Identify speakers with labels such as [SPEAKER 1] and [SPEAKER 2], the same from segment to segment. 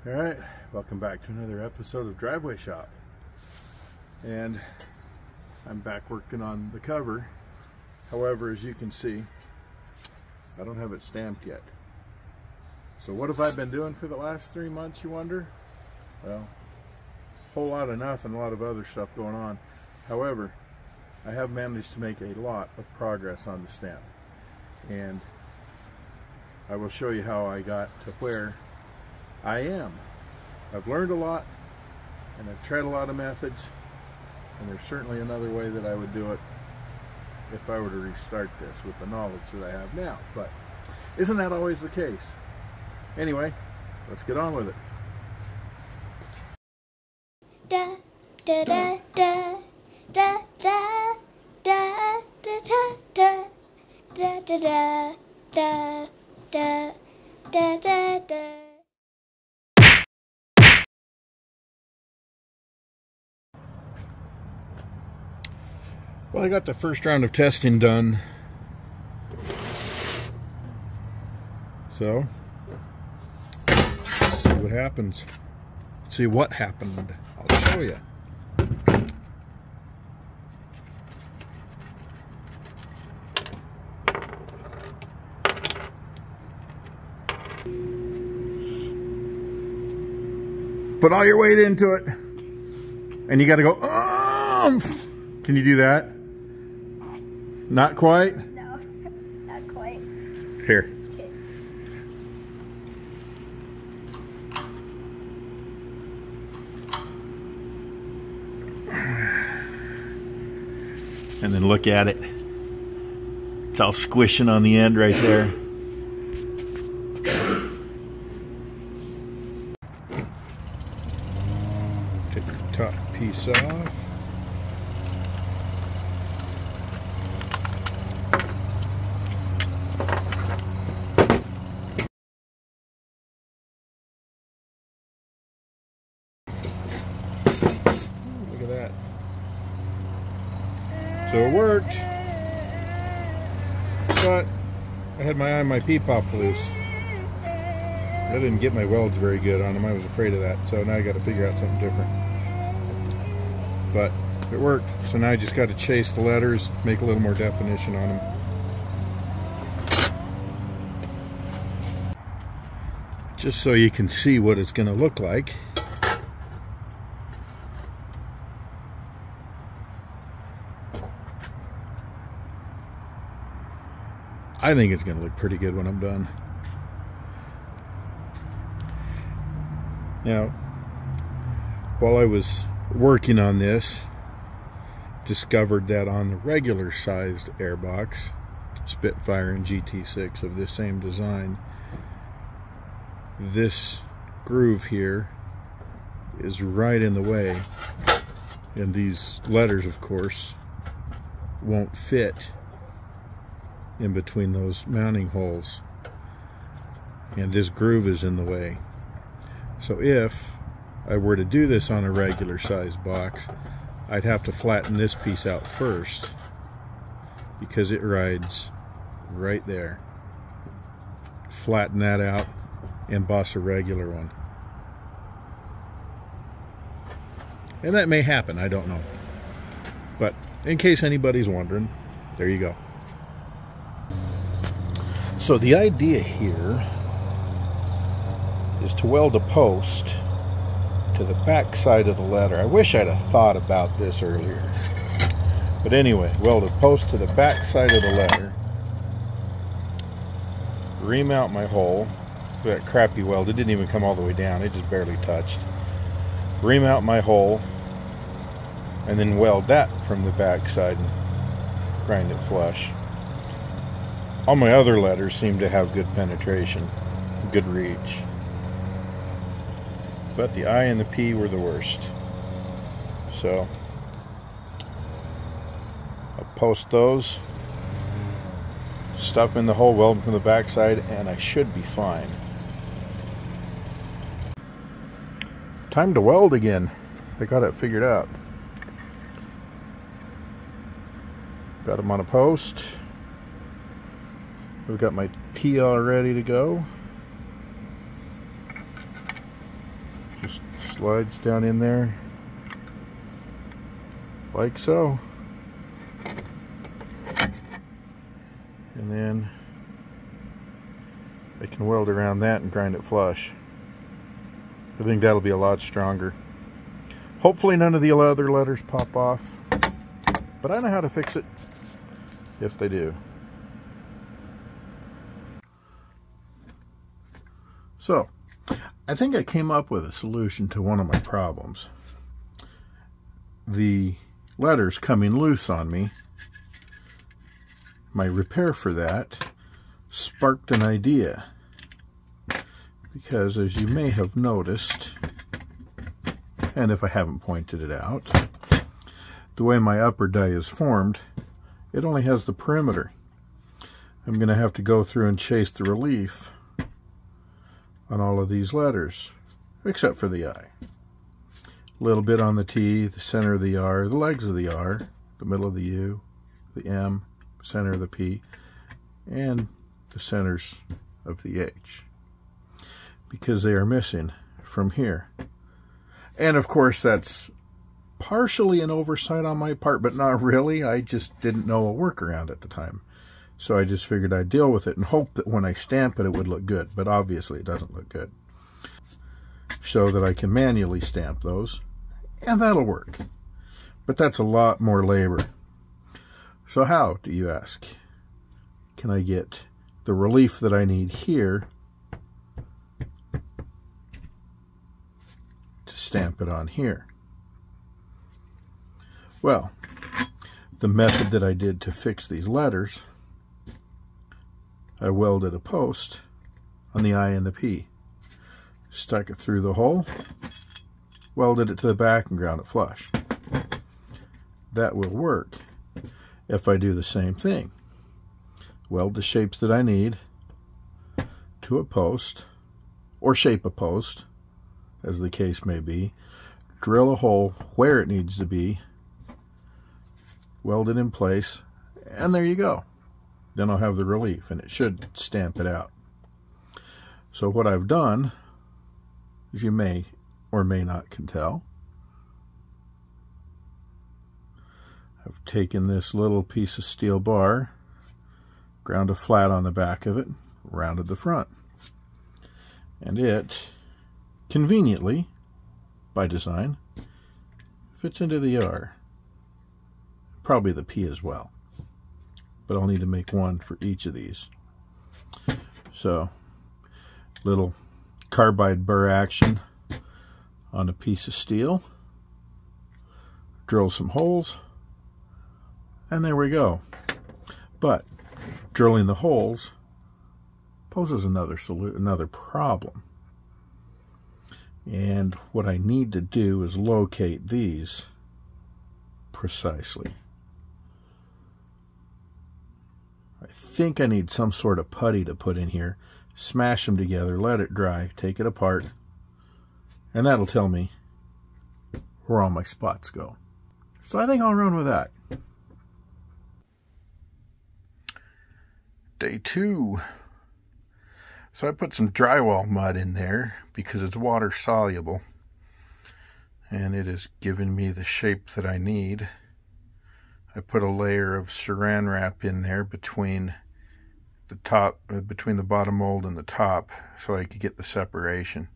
[SPEAKER 1] Alright, welcome back to another episode of Driveway Shop. And I'm back working on the cover. However, as you can see, I don't have it stamped yet. So what have I been doing for the last 3 months, you wonder? Well, a whole lot of nothing, a lot of other stuff going on. However, I have managed to make a lot of progress on the stamp. And I will show you how I got to where I am. I've learned a lot, and I've tried a lot of methods, and there's certainly another way that I would do it if I were to restart this with the knowledge that I have now. But isn't that always the case? Anyway, let's get on with it.
[SPEAKER 2] Da da da da da da da da da da da da da da da da da.
[SPEAKER 1] Well, I got the first round of testing done. So, let's see what happens. See what happened. I'll show you. Put all your weight into it. And you got to go, Can you do that? Not quite?
[SPEAKER 2] No, not quite.
[SPEAKER 1] Here.
[SPEAKER 2] Okay.
[SPEAKER 1] And then look at it. It's all squishing on the end right there. Take the top piece off. Look at that. So it worked, but I had my eye on my P-pop loose. I didn't get my welds very good on them. I was afraid of that, so now I got to figure out something different. But it worked, so now I just got to chase the letters, make a little more definition on them. Just so you can see what it's going to look like. I think it's going to look pretty good when I'm done. Now, while I was working on this, discovered that on the regular sized airbox, Spitfire and GT6 of this same design, this groove here is right in the way, and these letters, of course, won't fit in between those mounting holes, and this groove is in the way. So if I were to do this on a regular sized box, I'd have to flatten this piece out first because it rides right there. Flatten that out, emboss a regular one. And that may happen, I don't know. But in case anybody's wondering, there you go. So the idea here is to weld a post to the back side of the letter. I wish I'd have thought about this earlier. But anyway, weld a post to the back side of the letter. Remount my hole. That crappy weld, it didn't even come all the way down. It just barely touched. Remount my hole. And then weld that from the back side and grind it flush. All my other letters seem to have good penetration, good reach. But the I and the P were the worst. So I'll post those, stuff in the hole, weld them from the back side, and I should be fine. Time to weld again. I got it figured out. Got them on a post. We've got my P all ready to go. Just slides down in there like so. And then I can weld around that and grind it flush. I think that'll be a lot stronger. Hopefully none of the other letters pop off, but I know how to fix it if they do. So, I think I came up with a solution to one of my problems. The letters coming loose on me, my repair for that sparked an idea. Because as you may have noticed, and if I haven't pointed it out, the way my upper die is formed, it only has the perimeter. I'm going to have to go through and chase the relief on all of these letters, except for the I. A little bit on the T, the center of the R, the legs of the R, the middle of the U, the M, center of the P, and the centers of the H, because they are missing from here. And of course that's partially an oversight on my part, but not really. I just didn't know a workaround at the time. So I just figured I'd deal with it and hope that when I stamp it, it would look good. But obviously it doesn't look good. So that I can manually stamp those, and that'll work. But that's a lot more labor. So how, do you ask? Can I get the relief that I need here to stamp it on here? Well, the method that I did to fix these letters, I welded a post on the I and the P, stuck it through the hole, welded it to the back, and ground it flush. That will work if I do the same thing. Weld the shapes that I need to a post, or shape a post, as the case may be, drill a hole where it needs to be, weld it in place, and there you go. Then I'll have the relief, and it should stamp it out. So what I've done, as you may or may not can tell, I've taken this little piece of steel bar, ground a flat on the back of it, rounded the front. And it, conveniently, by design, fits into the R. Probably the P as well. But I'll need to make one for each of these. So, little carbide burr action on a piece of steel. Drill some holes. And there we go. But drilling the holes poses another problem. And what I need to do is locate these precisely. I think I need some sort of putty to put in here, smash them together, let it dry, take it apart, and that'll tell me where all my spots go. So I think I'll run with that. Day 2. So I put some drywall mud in there because it's water soluble, and it has given me the shape that I need. I put a layer of saran wrap in there between the top, between the bottom mold and the top, so I could get the separation.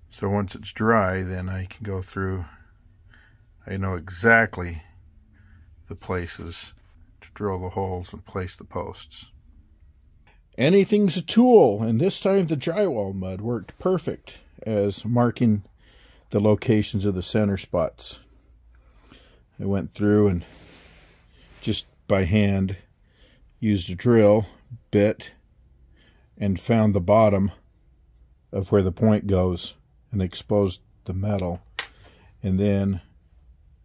[SPEAKER 1] So once it's dry, then I can go through. I know exactly the places to drill the holes and place the posts. Anything's a tool, and this time the drywall mud worked perfect as marking the locations of the center spots. I went through and just by hand used a drill bit and found the bottom of where the point goes and exposed the metal, and then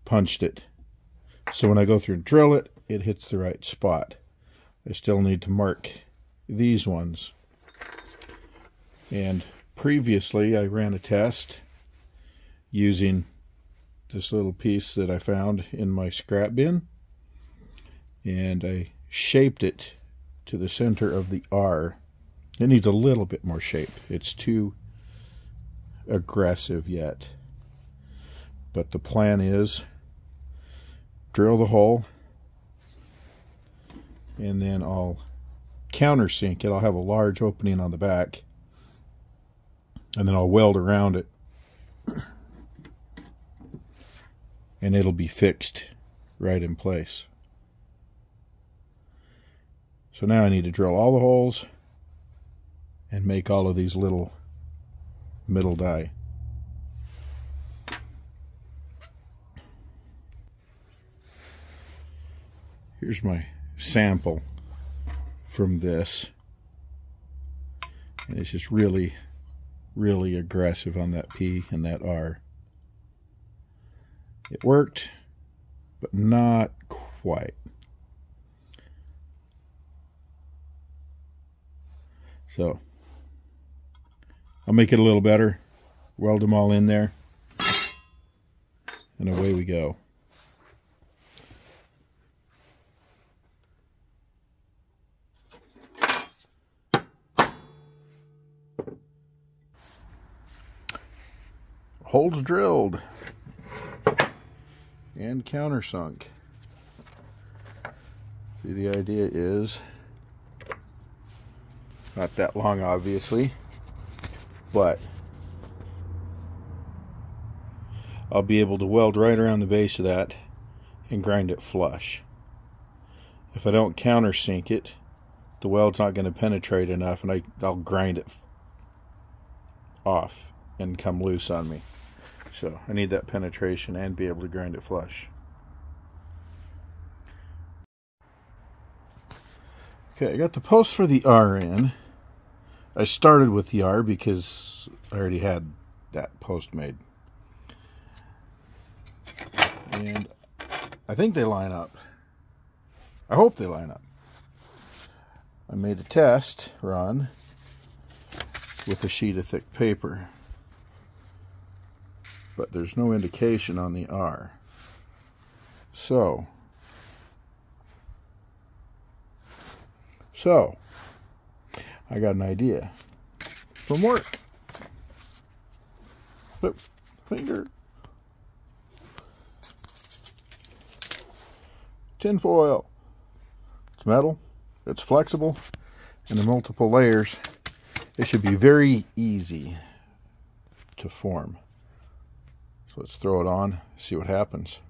[SPEAKER 1] punched it. So when I go through and drill it, it hits the right spot. I still need to mark these ones. And previously I ran a test using this little piece that I found in my scrap bin, and I shaped it to the center of the R. It needs a little bit more shape. It's too aggressive yet. But the plan is drill the hole, and then I'll countersink it. I'll have a large opening on the back, and then I'll weld around it, and it'll be fixed right in place. So now I need to drill all the holes and make all of these little middle die. Here's my sample from this, and it's just really aggressive on that P and that R. It worked, but not quite. So I'll make it a little better, weld them all in there, and away we go. Holes drilled and countersunk. See, the idea is not that long, obviously, but I'll be able to weld right around the base of that and grind it flush. If I don't countersink it, the weld's not going to penetrate enough, and I'll grind it off and come loose on me. So I need that penetration and be able to grind it flush. Okay, I got the post for the R in. I started with the R because I already had that post made. And I think they line up. I hope they line up. I made a test run with a sheet of thick paper, but there's no indication on the R. So I got an idea from work. Flip finger. Tin foil. It's metal, it's flexible, and in multiple layers. It should be very easy to form. So let's throw it on, see what happens.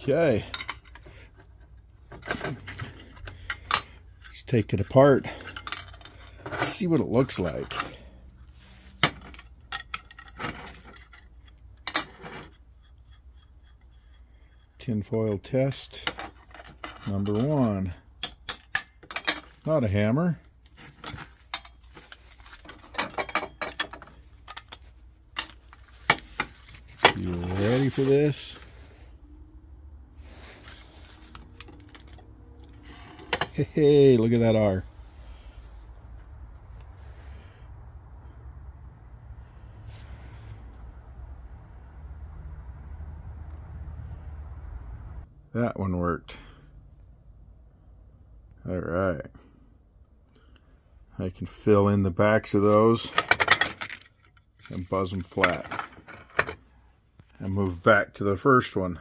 [SPEAKER 1] Okay, let's take it apart, see what it looks like. Tinfoil test number 1. Not a hammer. You ready for this? Hey, look at that R. That one worked. All right. I can fill in the backs of those and buzz them flat. And move back to the first one.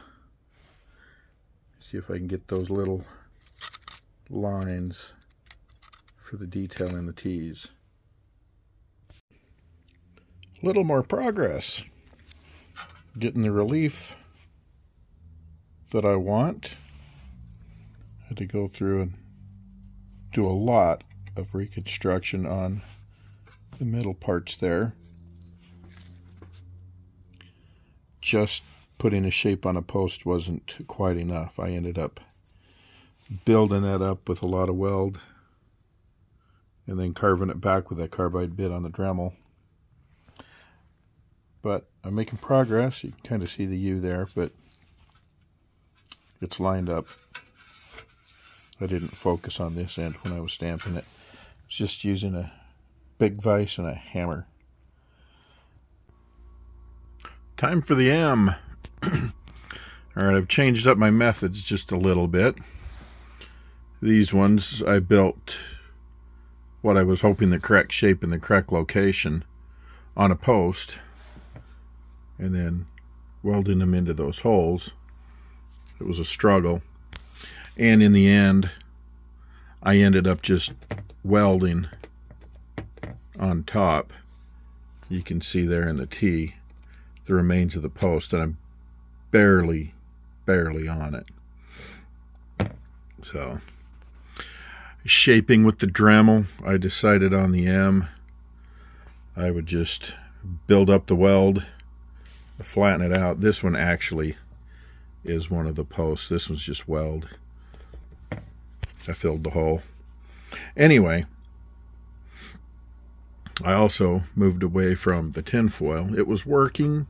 [SPEAKER 1] See if I can get those little lines for the detail in the T's. A little more progress. Getting the relief that I want. I had to go through and do a lot of reconstruction on the middle parts there. Just putting a shape on a post wasn't quite enough. I ended up building that up with a lot of weld and then carving it back with that carbide bit on the Dremel. but I'm making progress. You can kind of see the U there, but it's lined up. I didn't focus on this end when I was stamping it. It's just using a big vise and a hammer. Time for the M. Alright, I've changed up my methods just a little bit. These ones I built what I was hoping the correct shape in the correct location on a post, and then welding them into those holes. It was a struggle, and in the end I ended up just welding on top. You can see there in the T the remains of the post, and I'm barely on it. So shaping with the Dremel, I decided on the M. I would just build up the weld, flatten it out. This one actually is one of the posts. This one's just weld. I filled the hole. Anyway, I also moved away from the tin foil. It was working,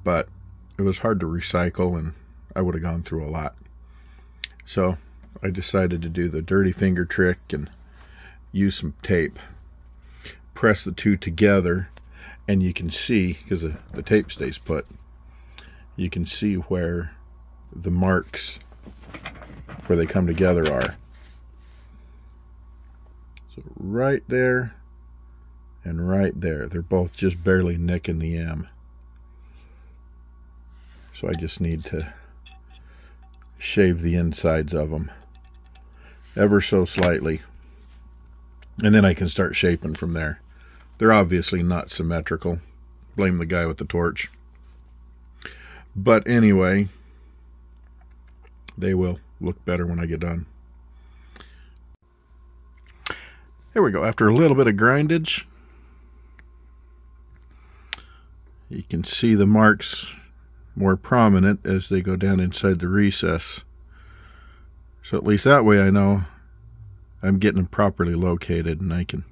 [SPEAKER 1] but it was hard to recycle, and I would have gone through a lot. So I decided to do the dirty finger trick and use some tape. Press the two together, and you can see, because the tape stays put, you can see where the marks where they come together are. So right there and right there, they're both just barely nicking the M. So I just need to shave the insides of them ever so slightly, and then I can start shaping from there. They're obviously not symmetrical. Blame the guy with the torch. But anyway, they will look better when I get done. There we go. After a little bit of grindage, you can see the marks more prominent as they go down inside the recess. So at least that way I know I'm getting them properly located, and I can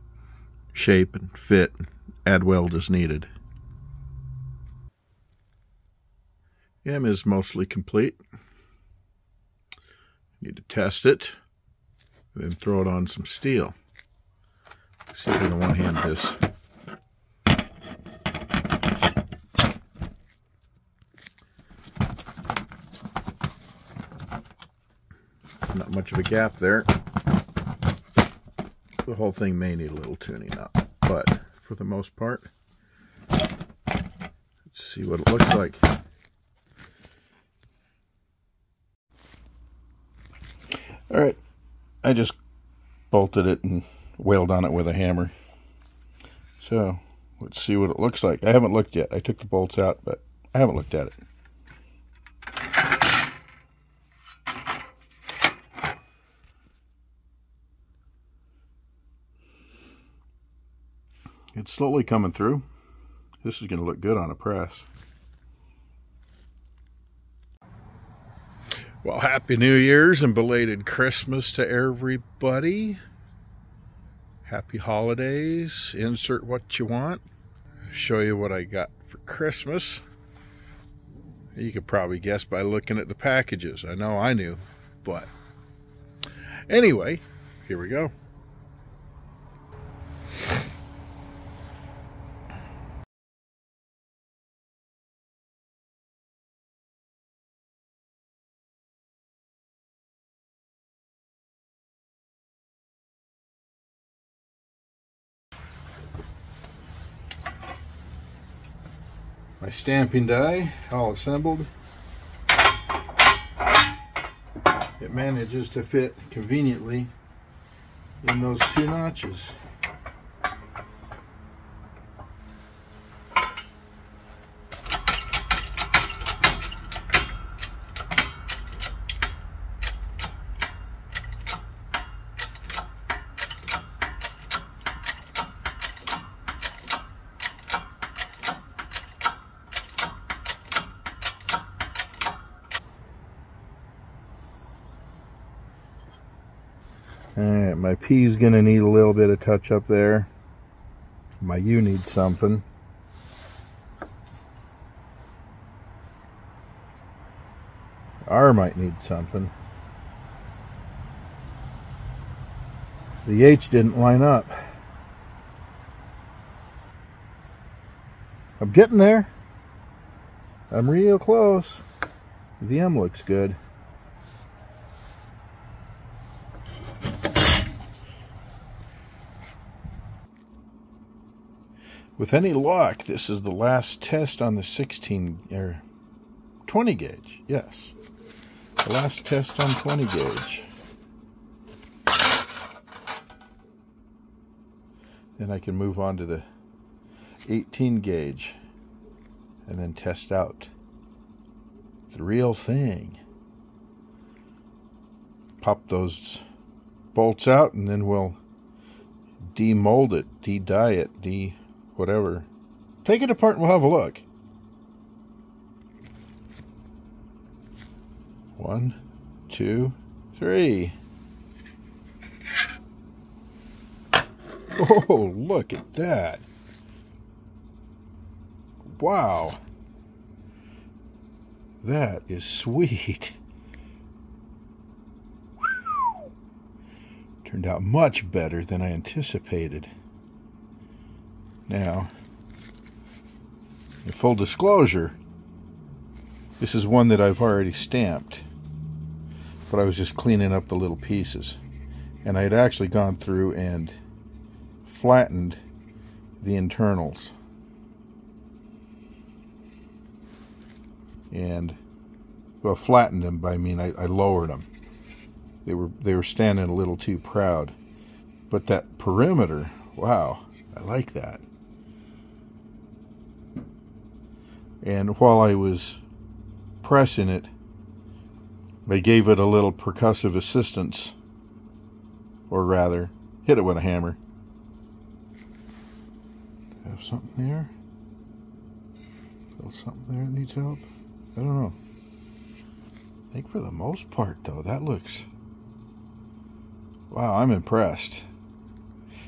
[SPEAKER 1] shape and fit and add weld as needed. M is mostly complete. Need to test it, then throw it on some steel. See if we can one-hand this. Not much of a gap there. The whole thing may need a little tuning up, but for the most part, let's see what it looks like. Alright, I just bolted it and wailed on it with a hammer. So, let's see what it looks like. I haven't looked yet. I took the bolts out, but I haven't looked at it. It's slowly coming through. This is going to look good on a press. Well, Happy New Year's and belated Christmas to everybody. Happy holidays. Insert what you want. Show you what I got for Christmas. You could probably guess by looking at the packages. I know I knew, but anyway, here we go. My stamping die, all assembled. It manages to fit conveniently in those two notches. Alright, my P's gonna need a little bit of touch up there. My U needs something. R might need something. The H didn't line up. I'm getting there. I'm real close. The M looks good. With any luck, this is the last test on the 16 or 20 gauge. Yes. The last test on 20 gauge. Then I can move on to the 18 gauge and then test out the real thing. Pop those bolts out and then we'll demold it, de-dye it, whatever. Take it apart and we'll have a look. 1, 2, 3. Oh, look at that. Wow. That is sweet. Turned out much better than I anticipated. Now, in full disclosure, this is one that I've already stamped, but I was just cleaning up the little pieces. And I had actually gone through and flattened the internals. And, well, flattened them by mean I lowered them. They were standing a little too proud. But that perimeter, wow, I like that. And while I was pressing it, I gave it a little percussive assistance, or rather, hit it with a hammer. Have something there? Still something there that needs help? I don't know. I think for the most part, though, that looks... Wow, I'm impressed.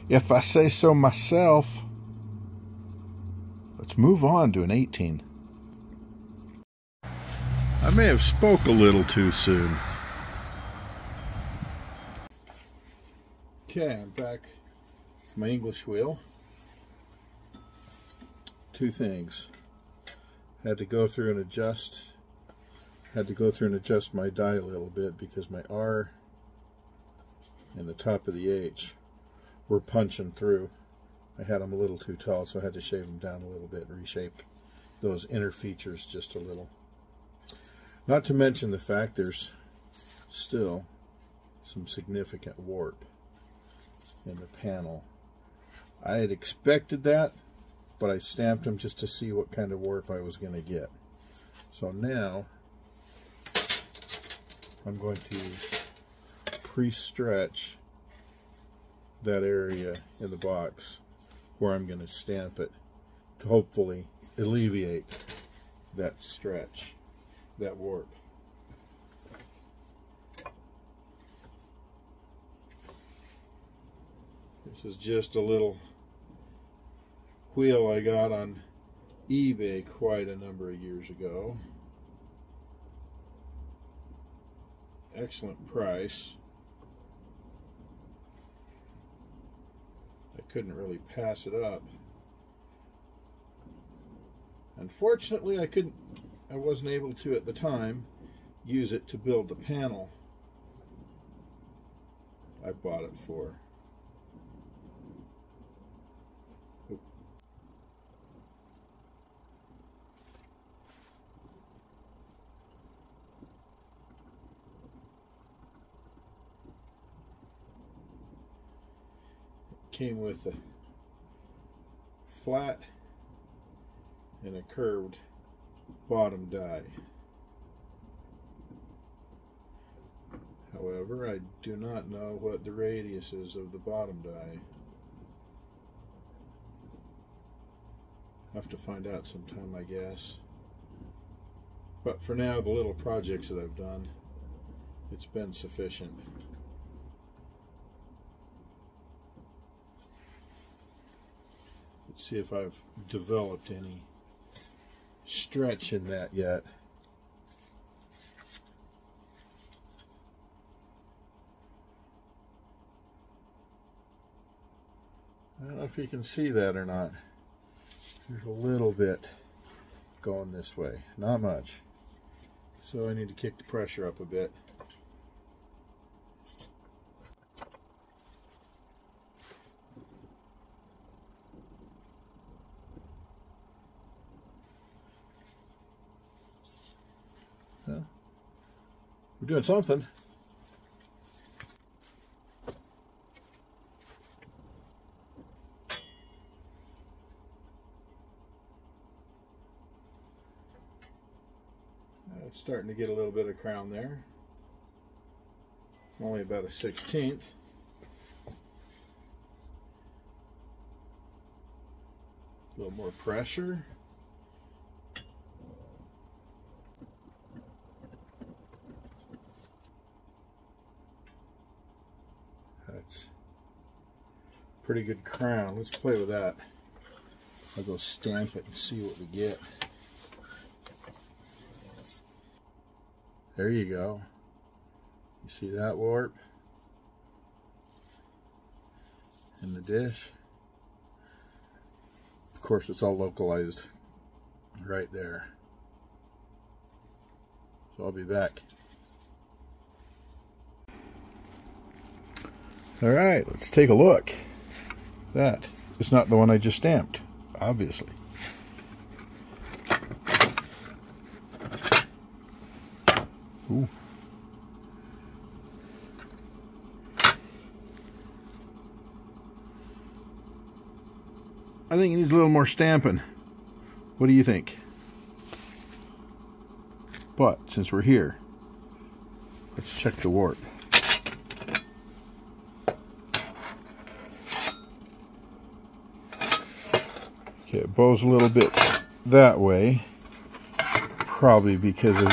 [SPEAKER 1] If I say so myself. Let's move on to an 18. I may have spoke a little too soon. Okay, I'm back. My English wheel. Two things. Had to go through and adjust my die a little bit because my R and the top of the H were punching through. I had them a little too tall, so I had to shave them down a little bit and reshape those inner features just a little. Not to mention the fact there's still some significant warp in the panel. I had expected that, but I stamped them just to see what kind of warp I was going to get. So now I'm going to pre-stretch that area in the box where I'm going to stamp it to hopefully alleviate that stretch, that warp. This is just a little wheel I got on eBay quite a number of years ago. Excellent price. I couldn't really pass it up. Unfortunately, I wasn't able to at the time use it to build the panel I bought it for. Came with a flat and a curved bottom die. However, I do not know what the radius is of the bottom die. Have to find out sometime, I guess. But for now, the little projects that I've done, it's been sufficient. Let's see if I've developed any stretch in that yet. I don't know if you can see that or not. There's a little bit going this way, not much. So I need to kick the pressure up a bit. Well, we're doing something. It's starting to get a little bit of crown there. Only about a 1/16. A little more pressure. That's pretty good crown. Let's play with that. I'll go stamp it and see what we get. There you go. You see that warp in the dish? Of course, it's all localized right there. So I'll be back. All right, let's take a look. That is not the one I just stamped, obviously. Ooh. I think it needs a little more stamping. What do you think? But since we're here, let's check the warp. Okay, it bows a little bit that way, probably because of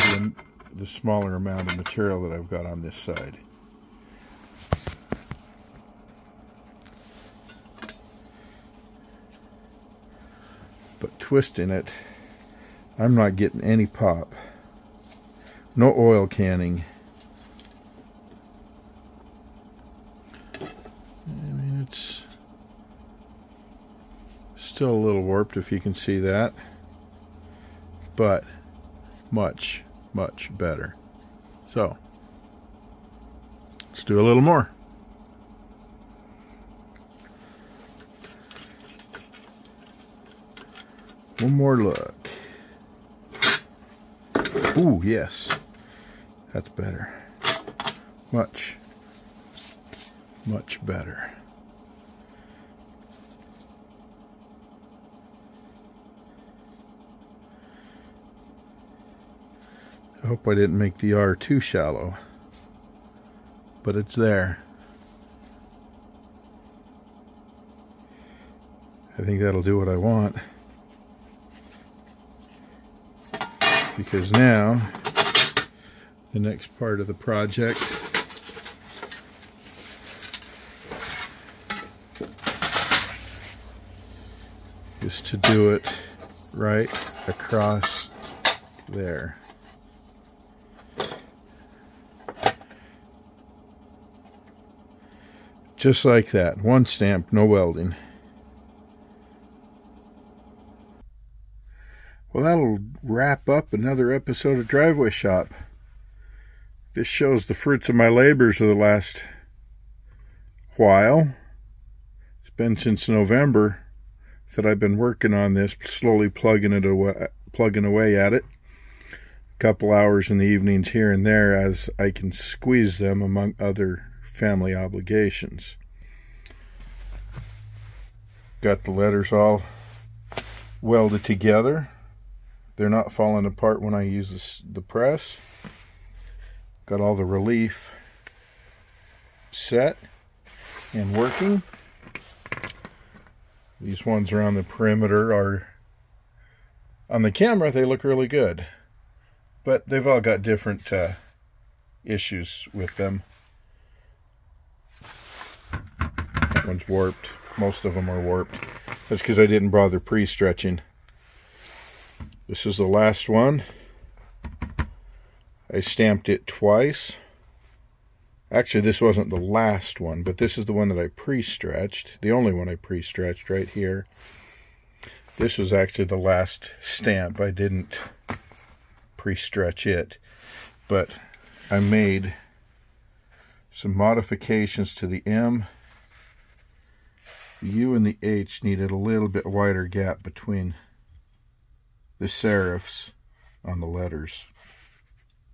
[SPEAKER 1] the smaller amount of material that I've got on this side. But twisting it, I'm not getting any pop. No oil canning. I mean, it's still a little warped, if you can see that, but much better. So let's do a little more. One more look. Ooh, yes, that's better. Much better. I hope I didn't make the R too shallow, but it's there. I think that'll do what I want, because now the next part of the project is to do it right across there. Just like that. One stamp, no welding. Well, that'll wrap up another episode of Driveway Shop. This shows the fruits of my labors of the last while. It's been since November that I've been working on this, slowly plugging away at it. A couple hours in the evenings here and there as I can squeeze them among other family obligations. Got the letters all welded together. They're not falling apart when I use the press. Got all the relief set and working. These ones around the perimeter are, on the camera they look really good, but they've all got different issues with them. That one's warped. Most of them are warped. That's because I didn't bother pre-stretching. This is the last one. I stamped it twice. Actually, this wasn't the last one, but this is the one that I pre-stretched. The only one I pre-stretched right here. This was actually the last stamp. I didn't pre-stretch it, but I made some modifications to the M. The U and the H needed a little bit wider gap between the serifs on the letters,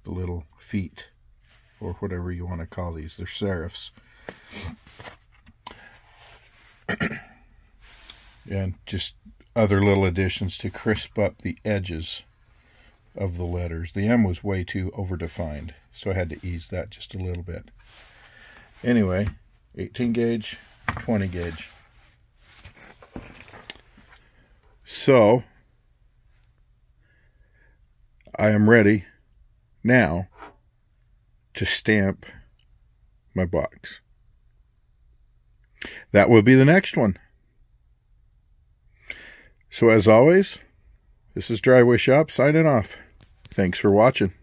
[SPEAKER 1] the little feet, or whatever you want to call these. They're serifs. And just other little additions to crisp up the edges of the letters. The M was way too overdefined, so I had to ease that just a little bit. Anyway, 18 gauge, 20 gauge. So, I am ready now to stamp my box. That will be the next one. So as always, this is Driveway Shop signing off. Thanks for watching.